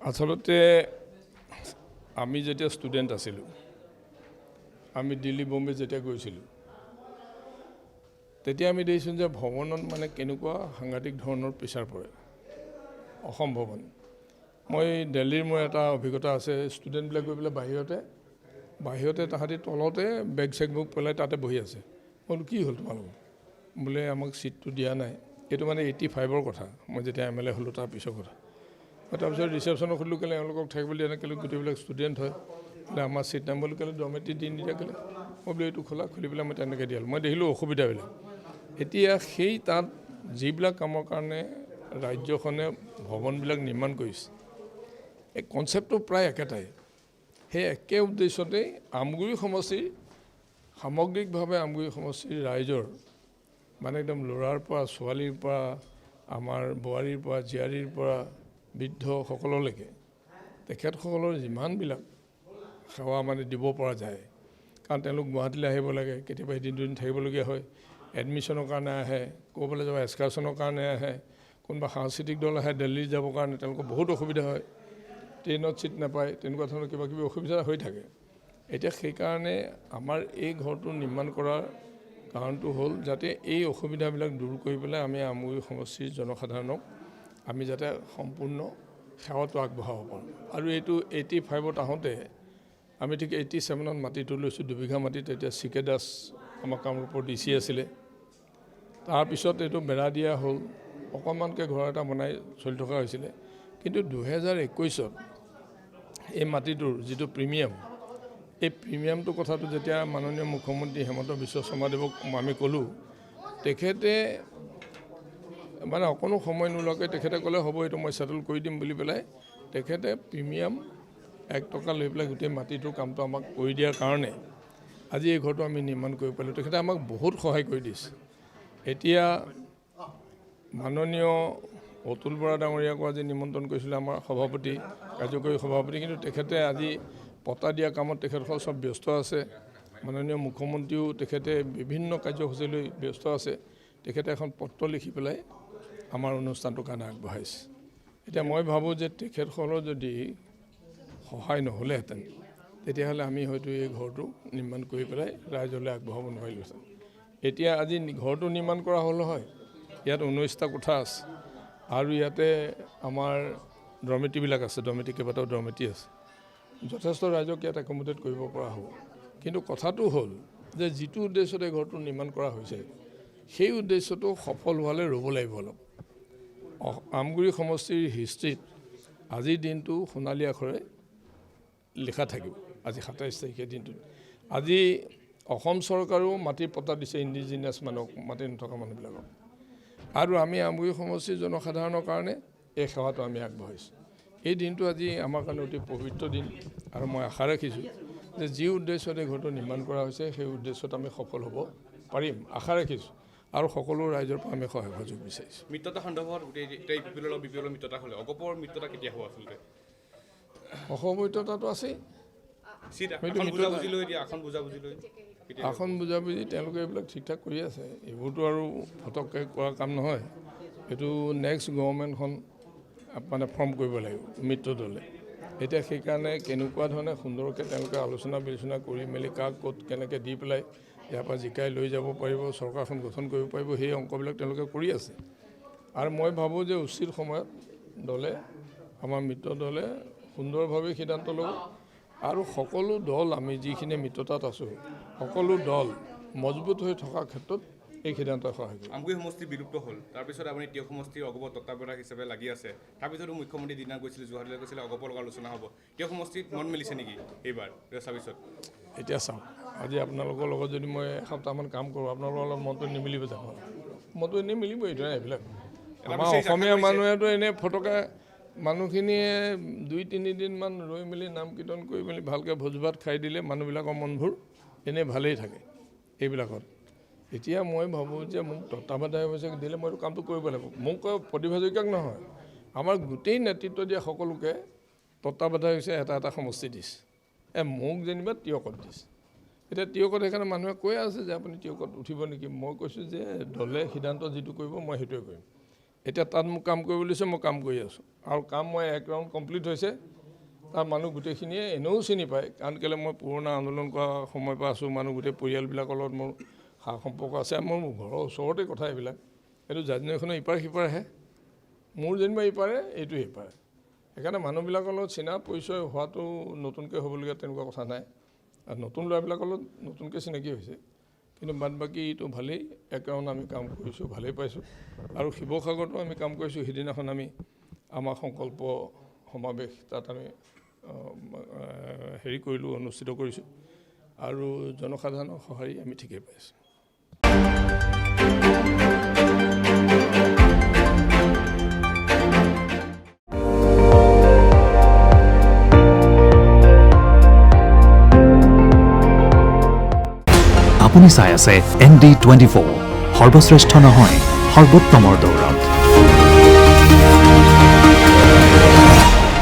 আচলতে আমি যেতিয়া ষ্টুডেণ্ট আছিলোঁ, আমি দিল্লী বম্বে যেতিয়া গৈছিলোঁ, তেতিয়া আমি দেখিছোঁ যে ভৱনত মানে কেনেকুৱা সাংঘাতিক ধৰণৰ প্ৰেছাৰ পৰে, অসম্ভৱ। মই দিল্লীৰ মোৰ এটা অভিজ্ঞতা আছে, ষ্টুডেণ্টবিলাক গৈ পেলাই বাহিৰতে তাহাঁতি তলতে বেগ চেগবোৰ পেলাই তাতে বহি আছে। মই বোলো কি হ'ল তোমালোকৰ? বোলে আমাক ছিটটো দিয়া নাই। এইটো মানে 85ৰ কথা, মই যেতিয়া MLA হ'লোঁ তাৰ পিছৰ কথা। তাৰপিছত ৰিচেপশ্যনক সুধিলোঁ কেলৈ এওঁলোকক থাকিবলৈ দিয়া নাই, কেলৈ গোটেইবিলাক ষ্টুডেণ্ট হয়, বোলে আমাৰ ছিট নাই বুলি কেলৈ ডৰ্মেট্ৰি দি নিদিয়া কেলৈ। মই বোলে এইটো খুলি পেলাই মই তেনেকৈ দিয়া হ'ল। মই দেখিলোঁ অসুবিধাবিলাক। এতিয়া সেই তাত যিবিলাক কামৰ কাৰণে ৰাজ্যখনে ভৱনবিলাক নিৰ্মাণ কৰিছে, এই কনচেপ্টটো প্ৰায় একেটাই। সেই একে উদ্দেশ্যতেই আমগুৰি সমষ্টিৰ সামগ্ৰিকভাৱে আমগুৰি সমষ্টিৰ ৰাইজৰ মানে একদম ল'ৰাৰ পৰা ছোৱালীৰ পৰা আমাৰ বোৱাৰীৰ পৰা জীয়াৰীৰ পৰা বৃদ্ধ সকললৈকে তেখেতসকলৰ যিমানবিলাক সেৱা মানে দিব পৰা যায়, কাৰণ তেওঁলোক গুৱাহাটীলৈ আহিব লাগে, কেতিয়াবা এদিন দুদিন থাকিবলগীয়া হয়, এডমিশ্যনৰ কাৰণে আহে, ক'ৰবালৈ যাব এক্সকাৰ্ছনৰ কাৰণে আহে, কোনোবা সাংস্কৃতিক দল আহে দিল্লী যাবৰ কাৰণে, তেওঁলোকৰ বহুত অসুবিধা হয়, ট্ৰেইনত ছিট নাপায়, তেনেকুৱা ধৰণৰ কিবা কিবি অসুবিধা হৈ থাকে। এতিয়া সেইকাৰণে আমাৰ এই ঘৰটো নিৰ্মাণ কৰাৰ কাৰণটো হ'ল যাতে এই অসুবিধাবিলাক দূৰ কৰি পেলাই আমি আমগুৰি সমষ্টিৰ জনসাধাৰণক আমি যাতে সম্পূৰ্ণ সেৱাটো আগবঢ়াব পাৰোঁ। আৰু এইটো 85ত আহোঁতে আমি ঠিক 87ত মাটিটো লৈছোঁ, 2 বিঘা মাটিত। তেতিয়া CK দাস আমাৰ কামৰূপৰ DC আছিলে। তাৰপিছত এইটো বেৰা দিয়া হ'ল, অকণমানকৈ ঘৰ এটা বনাই চলি থকা হৈছিলে। কিন্তু 2021ত এই মাটিটোৰ যিটো প্ৰিমিয়াম, এই প্ৰিমিয়ামটোৰ কথাটো যেতিয়া মাননীয় মুখ্যমন্ত্ৰী হিমন্ত বিশ্ব শৰ্মাদেৱক আমি ক'লোঁ, তেখেতে মানে অকণো সময় নোলোৱাকৈ তেখেতে ক'লে হ'ব এইটো মই ছেটেল কৰি দিম বুলি পেলাই তেখেতে প্ৰিমিয়াম 1 টকা লৈ পেলাই গোটেই মাটিটোৰ কামটো আমাক কৰি দিয়াৰ কাৰণে আজি এই ঘৰটো আমি নিৰ্মাণ কৰিব পাৰিলোঁ। তেখেতে আমাক বহুত সহায় কৰি দিছে। এতিয়া মাননীয় অতুল বৰা ডাঙৰীয়াকো আজি নিমন্ত্ৰণ কৰিছিলে, আমাৰ সভাপতি, কাৰ্যকৰী সভাপতি, কিন্তু তেখেতে আজি পতা দিয়া কামত তেখেতসকল চব ব্যস্ত আছে। মাননীয় মুখ্যমন্ত্ৰীও তেখেতে বিভিন্ন কাৰ্যসূচী লৈ ব্যস্ত আছে। তেখেতে এখন পত্ৰ লিখি পেলাই আমাৰ অনুষ্ঠানটোৰ কাৰণে আগবঢ়াইছে। এতিয়া মই ভাবোঁ যে তেখেতসকলৰ যদি সহায় নহ'লেহেঁতেন, তেতিয়াহ'লে আমি হয়তো এই ঘৰটো নিৰ্মাণ কৰি পেলাই ৰাইজলৈ আগবঢ়াব নোৱাৰিলোহেঁতেন। এতিয়া আজি ঘৰটো নিৰ্মাণ কৰা হ'ল হয়, ইয়াত 19টা কোঠা আছে আৰু ইয়াতে আমাৰ ডৰ্মেট্ৰিবিলাক আছে, কেইবাটাও ডৰ্মেট্ৰি আছে, যথেষ্ট ৰাইজক ইয়াত একমোডেট কৰিব পৰা হ'ব। কিন্তু কথাটো হ'ল যে যিটো উদ্দেশ্যতে ঘৰটো নিৰ্মাণ কৰা হৈছে, সেই উদ্দেশ্যটো সফল হোৱালৈ ৰ'ব লাগিব অলপ। আমগুৰি সমষ্টিৰ হিষ্ট্ৰীত আজিৰ দিনটো সোণালী আখৰে লিখা থাকিব। আজি 27 তাৰিখে দিনটোত আজি অসম চৰকাৰেও মাটিৰ পট্টা দিছে ইণ্ডিজিনিয়াছ মানুহক, মাটি নথকা মানুহবিলাকক। আৰু আমি আমগুৰি সমষ্টিৰ জনসাধাৰণৰ কাৰণে এই সেৱাটো আমি আগবঢ়াইছোঁ। এই দিনটো আজি আমাৰ কাৰণে অতি পবিত্ৰ দিন, আৰু মই আশা ৰাখিছোঁ যে যি উদ্দেশ্যতে ঘৰটো নিৰ্মাণ কৰা হৈছে সেই উদ্দেশ্যত আমি সফল হ'ব পাৰিম, আশা ৰাখিছোঁ। আৰু সকলো ৰাইজৰ পৰা আমি সহায় সহযোগ বিচাৰিছোঁ। মিত্ৰতা সন্দৰ্ভত বিপিএলৰ মিত্ৰতা হ'লে অগপৰ মিত্ৰতা কেতিয়া হ'ব? আচলতে অসমিত্ৰতাটো আছেই। আসন বুজাবুজি তেওঁলোকে এইবিলাক ঠিক ঠাক কৰি আছে। এইবোৰতো আৰু ফটককৈ কৰা কাম নহয়। এইটো নেক্সট গভৰ্ণমেণ্টখন মানে ফৰ্ম কৰিব লাগিব মিত্ৰ দলে। এতিয়া সেইকাৰণে কেনেকুৱা ধৰণে সুন্দৰকৈ তেওঁলোকে আলোচনা বিলোচনা কৰি মেলি কাক ক'ত কেনেকৈ দি পেলাই ইয়াৰ পৰা জিকাই লৈ যাব পাৰিব, চৰকাৰখন গঠন কৰিব পাৰিব, সেই অংকবিলাক তেওঁলোকে কৰি আছে। আৰু মই ভাবোঁ যে উচিত সময়ত দলে, আমাৰ মিত্ৰ দলে সুন্দৰভাৱে সিদ্ধান্ত ল'ব। আৰু সকলো দল, আমি যিখিনি মিত্ৰতাত আছোঁ, সকলো দল মজবুত হৈ থকাৰ ক্ষেত্ৰত এই সিদ্ধান্তই সহায় কৰিব। আমগুৰি সমষ্টি বিলুপ্ত হ'ল, তাৰপিছত আপুনি টিয়ক সমষ্টিৰ অগপৰ তত্ত্বাৱধায়ক হিচাপে লাগি আছে। তাৰপিছতো মুখ্যমন্ত্ৰী দিনা গৈছিলে, যোৰহাটলৈ গৈছিলে, অগপৰ লগত আলোচনা হ'ব। টিয়ক সমষ্টিত মন মেলিছে নেকি এইবাৰ 2026? এতিয়া চাওক, আজি আপোনালোকৰ লগত যদি মই এসপ্তাহমান কাম কৰোঁ, আপোনালোকৰ অলপ মনটো নিমিলিব জানো? মনটো এনেই মিলিব। এইটো এইবিলাক আমাৰ অসমীয়া মানুহেতো এনেই ফটকা মানুহখিনিয়ে 2-3 দিনমান ৰৈ মেলি নাম কীৰ্তন কৰি মেলি ভালকৈ ভোজ ভাত খাই দিলে মানুহবিলাকৰ মনবোৰ এনেই ভালেই থাকে এইবিলাকত। এতিয়া মই ভাবোঁ যে মোক তত্ত্বাৱধায়ক হিচাপে দিলে মই এইটো কামটো কৰিব লাগিব। মোক প্ৰতিভা শইকীয়াক নহয়, আমাৰ গোটেই নেতৃত্ব দিয়া সকলোকে তত্ত্বাৱধায়ক হিচাপে এটা সমষ্টি দিছে। মোক যেনিবা টিয়কত দিছে। এতিয়া টিয়কত সেইকাৰণে মানুহে কৈ আছে যে আপুনি টিয়কত উঠিব নেকি? মই কৈছোঁ যে দলে সিদ্ধান্ত যিটো কৰিব মই সেইটোৱে কৰিম। এতিয়া তাত মোক কাম কৰিবলৈ দিছে, মই কাম কৰি আছোঁ আৰু কাম মই 1 ৰাউণ্ড কমপ্লিট হৈছে। তাৰ মানুহ গোটেইখিনিয়ে এনেও চিনি পায়, কাৰণ কেলৈ মই পুৰণা আন্দোলন কৰা সময়ৰ পৰা আছোঁ, মানুহ গোটেই পৰিয়ালবিলাকৰ লগত মোৰ সা সম্পৰ্ক আছে, মোৰ ঘৰৰ ওচৰতে কথা এইবিলাক। এইটো জাজনীখনৰ ইপাৰ সিপাৰহে, মোৰ যেনিবা ইপাৰে, এইটো সিপাৰে। সেইকাৰণে মানুহবিলাকৰ লগত চিনা পৰিচয় হোৱাটো নতুনকৈ হ'বলগীয়া তেনেকুৱা কথা নাই। আৰু নতুন ল'ৰাবিলাকৰ লগত নতুনকৈ চিনাকি হৈছে, কিন্তু বাদ বাকী এইটো ভালেই। 1 ৰাউণ্ড আমি কাম কৰিছোঁ, ভালেই পাইছোঁ। আৰু শিৱসাগৰতো আমি কাম কৰিছোঁ। সিদিনাখন আমি আমাৰ সংকল্প সমাৱেশ তাত আমি হেৰি কৰিলোঁ, অনুষ্ঠিত কৰিছোঁ আৰু জনসাধাৰণৰ সঁহাৰি আমি ঠিকেই পাইছোঁ। আপুনি চাই আছে ND24, সৰ্বশ্ৰেষ্ঠ নহয় সৰ্বোত্তমৰ দৌৰত।